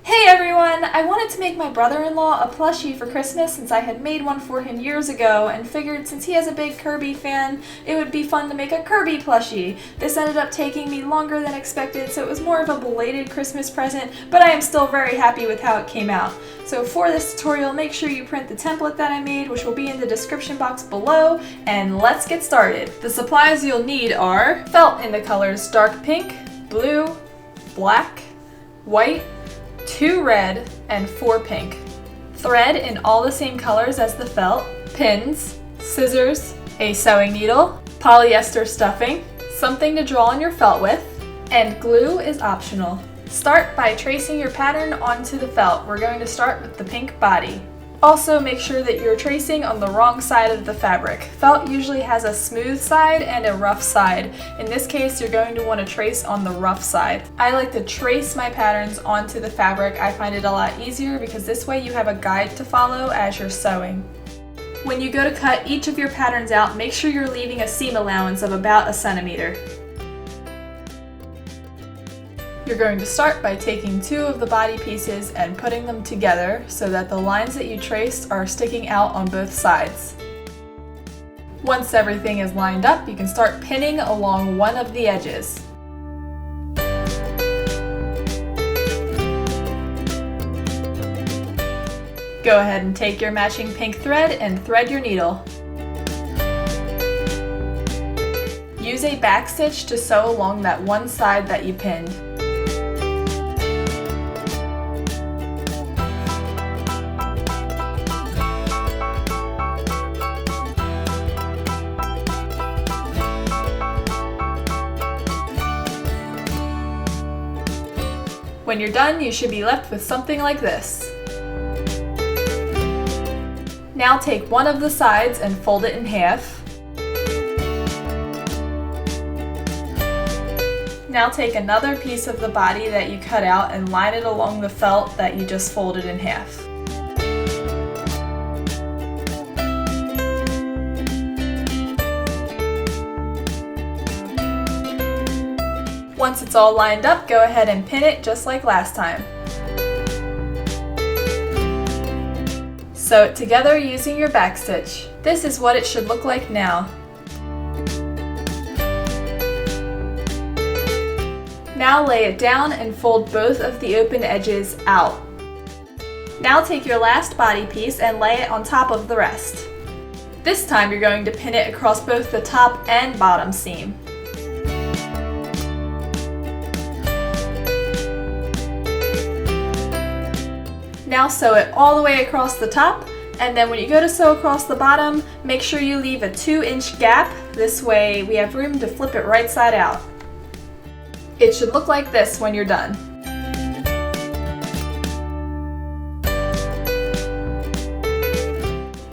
Hey everyone! I wanted to make my brother-in-law a plushie for Christmas since I had made one for him years ago and figured since he has a big Kirby fan, it would be fun to make a Kirby plushie. This ended up taking me longer than expected, so it was more of a belated Christmas present, but I am still very happy with how it came out. So for this tutorial, make sure you print the template that I made, which will be in the description box below, and let's get started. The supplies you'll need are felt in the colors dark pink, blue, black, white, 2 red, and 4 pink. Thread in all the same colors as the felt, pins, scissors, a sewing needle, polyester stuffing, something to draw on your felt with, and glue is optional. Start by tracing your pattern onto the felt. We're going to start with the pink body. Also make sure that you're tracing on the wrong side of the fabric. Felt usually has a smooth side and a rough side. In this case, you're going to want to trace on the rough side. I like to trace my patterns onto the fabric. I find it a lot easier because this way you have a guide to follow as you're sewing. When you go to cut each of your patterns out, make sure you're leaving a seam allowance of about 1 centimeter. You're going to start by taking 2 of the body pieces and putting them together so that the lines that you traced are sticking out on both sides. Once everything is lined up, you can start pinning along one of the edges. Go ahead and take your matching pink thread and thread your needle. Use a backstitch to sew along that one side that you pinned. When you're done, you should be left with something like this. Now take one of the sides and fold it in half. Now take another piece of the body that you cut out and line it along the felt that you just folded in half. Once it's all lined up, go ahead and pin it just like last time. Sew it together using your backstitch. This is what it should look like now. Now lay it down and fold both of the open edges out. Now take your last body piece and lay it on top of the rest. This time you're going to pin it across both the top and bottom seam. Now sew it all the way across the top, and then when you go to sew across the bottom, make sure you leave a 2-inch gap. This way we have room to flip it right side out. It should look like this when you're done.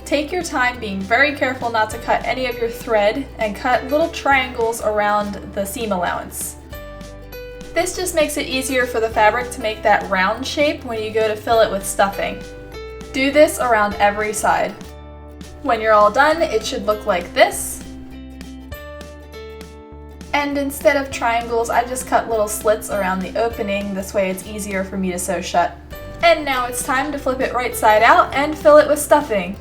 Take your time, being very careful not to cut any of your thread, and cut little triangles around the seam allowance. This just makes it easier for the fabric to make that round shape when you go to fill it with stuffing. Do this around every side. When you're all done, it should look like this. And instead of triangles, I just cut little slits around the opening. This way it's easier for me to sew shut. And now it's time to flip it right side out and fill it with stuffing.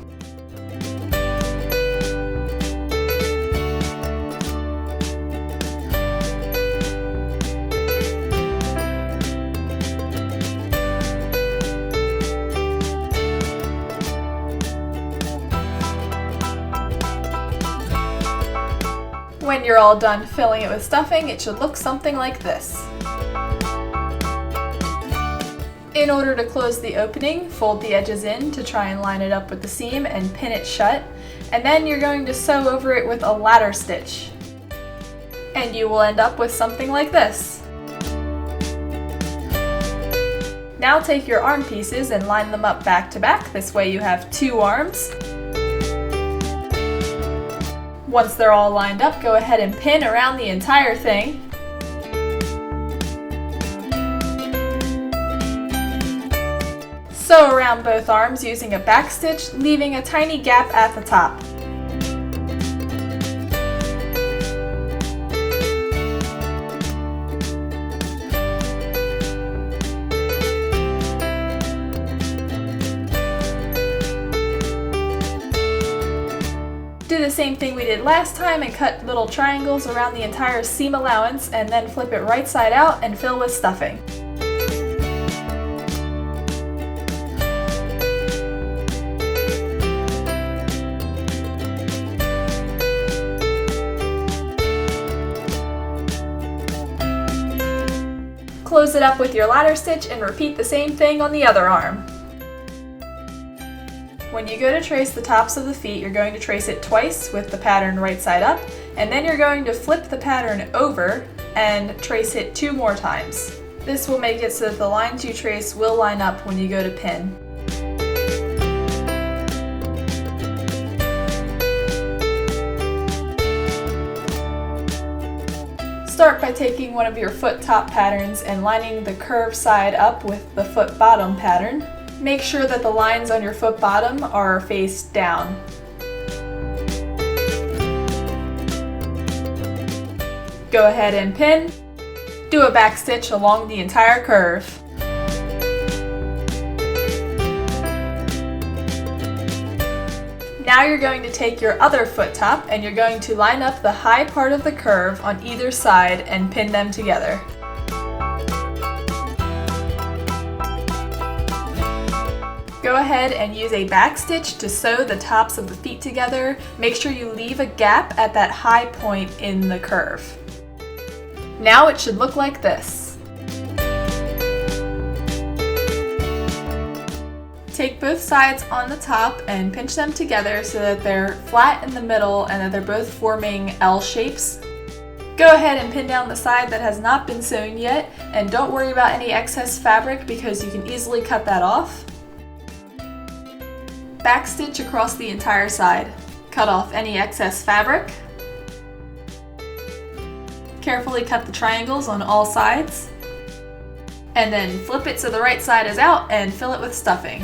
When you're all done filling it with stuffing, it should look something like this. In order to close the opening, fold the edges in to try and line it up with the seam and pin it shut, and then you're going to sew over it with a ladder stitch. And you will end up with something like this. Now take your arm pieces and line them up back to back. This way you have 2 arms. Once they're all lined up, go ahead and pin around the entire thing. Sew around both arms using a backstitch, leaving a tiny gap at the top. the same thing we did last time and cut little triangles around the entire seam allowance, and then flip it right side out and fill with stuffing. Close it up with your ladder stitch and repeat the same thing on the other arm. When you go to trace the tops of the feet, you're going to trace it twice with the pattern right side up, and then you're going to flip the pattern over and trace it 2 more times. This will make it so that the lines you trace will line up when you go to pin. Start by taking one of your foot top patterns and lining the curved side up with the foot bottom pattern. Make sure that the lines on your foot bottom are face down. Go ahead and pin. Do a back stitch along the entire curve. Now you're going to take your other foot top and you're going to line up the high part of the curve on either side and pin them together. Go ahead and use a back stitch to sew the tops of the feet together. Make sure you leave a gap at that high point in the curve. Now it should look like this. Take both sides on the top and pinch them together so that they're flat in the middle and that they're both forming L shapes. Go ahead and pin down the side that has not been sewn yet, and don't worry about any excess fabric because you can easily cut that off. Backstitch across the entire side. Cut off any excess fabric. Carefully cut the triangles on all sides. And then flip it so the right side is out and fill it with stuffing.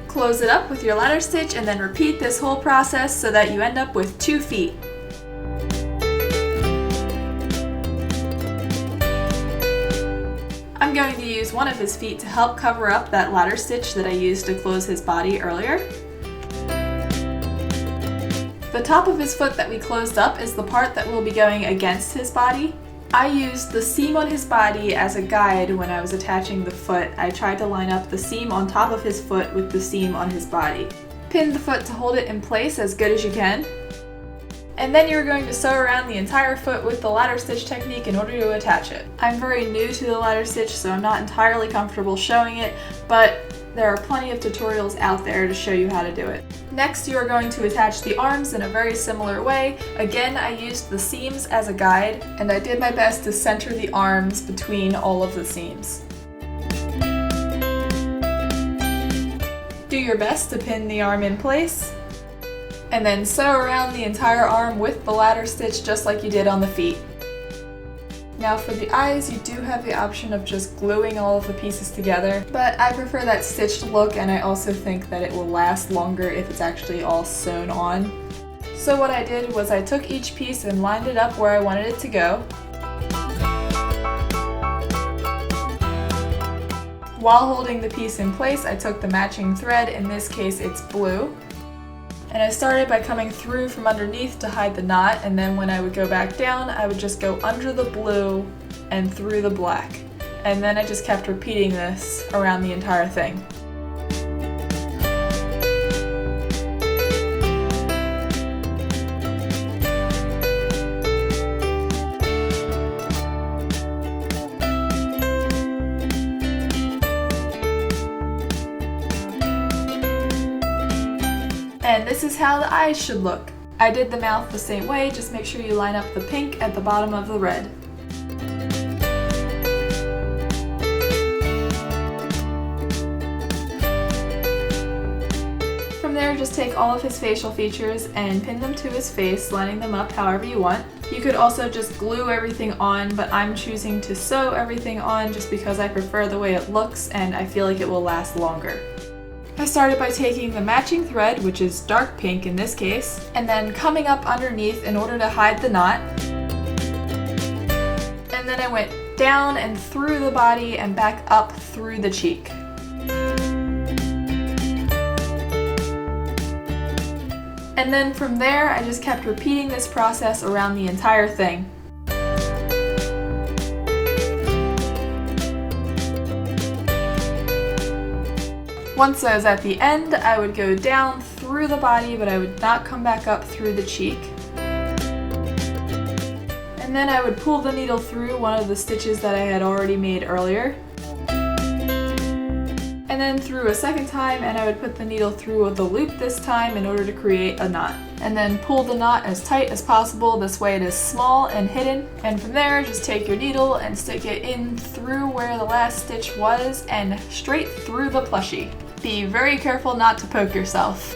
Close it up with your ladder stitch and then repeat this whole process so that you end up with 2 feet. I'm going to use one of his feet to help cover up that ladder stitch that I used to close his body earlier. The top of his foot that we closed up is the part that will be going against his body. I used the seam on his body as a guide when I was attaching the foot. I tried to line up the seam on top of his foot with the seam on his body. Pin the foot to hold it in place as good as you can. And then you're going to sew around the entire foot with the ladder stitch technique in order to attach it. I'm very new to the ladder stitch, so I'm not entirely comfortable showing it, but there are plenty of tutorials out there to show you how to do it. Next, you are going to attach the arms in a very similar way. Again, I used the seams as a guide, and I did my best to center the arms between all of the seams. Do your best to pin the arm in place, and then sew around the entire arm with the ladder stitch just like you did on the feet. Now for the eyes, you do have the option of just gluing all of the pieces together, but I prefer that stitched look, and I also think that it will last longer if it's actually all sewn on. So what I did was I took each piece and lined it up where I wanted it to go. While holding the piece in place, I took the matching thread, in this case it's blue, and I started by coming through from underneath to hide the knot, and then when I would go back down, I would just go under the blue and through the black. And then I just kept repeating this around the entire thing. And this is how the eyes should look. I did the mouth the same way, just make sure you line up the pink at the bottom of the red. From there, just take all of his facial features and pin them to his face, lining them up however you want. You could also just glue everything on, but I'm choosing to sew everything on just because I prefer the way it looks and I feel like it will last longer. I started by taking the matching thread, which is dark pink in this case, and then coming up underneath in order to hide the knot. And then I went down and through the body and back up through the cheek. And then from there, I just kept repeating this process around the entire thing. Once I was at the end, I would go down through the body, but I would not come back up through the cheek. And then I would pull the needle through one of the stitches that I had already made earlier. And then through a second time, and I would put the needle through the loop this time in order to create a knot. And then pull the knot as tight as possible, this way it is small and hidden. And from there, just take your needle and stick it in through where the last stitch was and straight through the plushie. Be very careful not to poke yourself.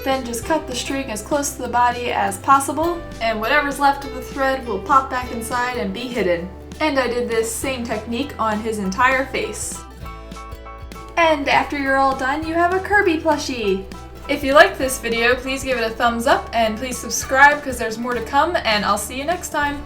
Then just cut the string as close to the body as possible, and whatever's left of the thread will pop back inside and be hidden. And I did this same technique on his entire face. And after you're all done, you have a Kirby plushie! If you liked this video, please give it a thumbs up and please subscribe because there's more to come, and I'll see you next time!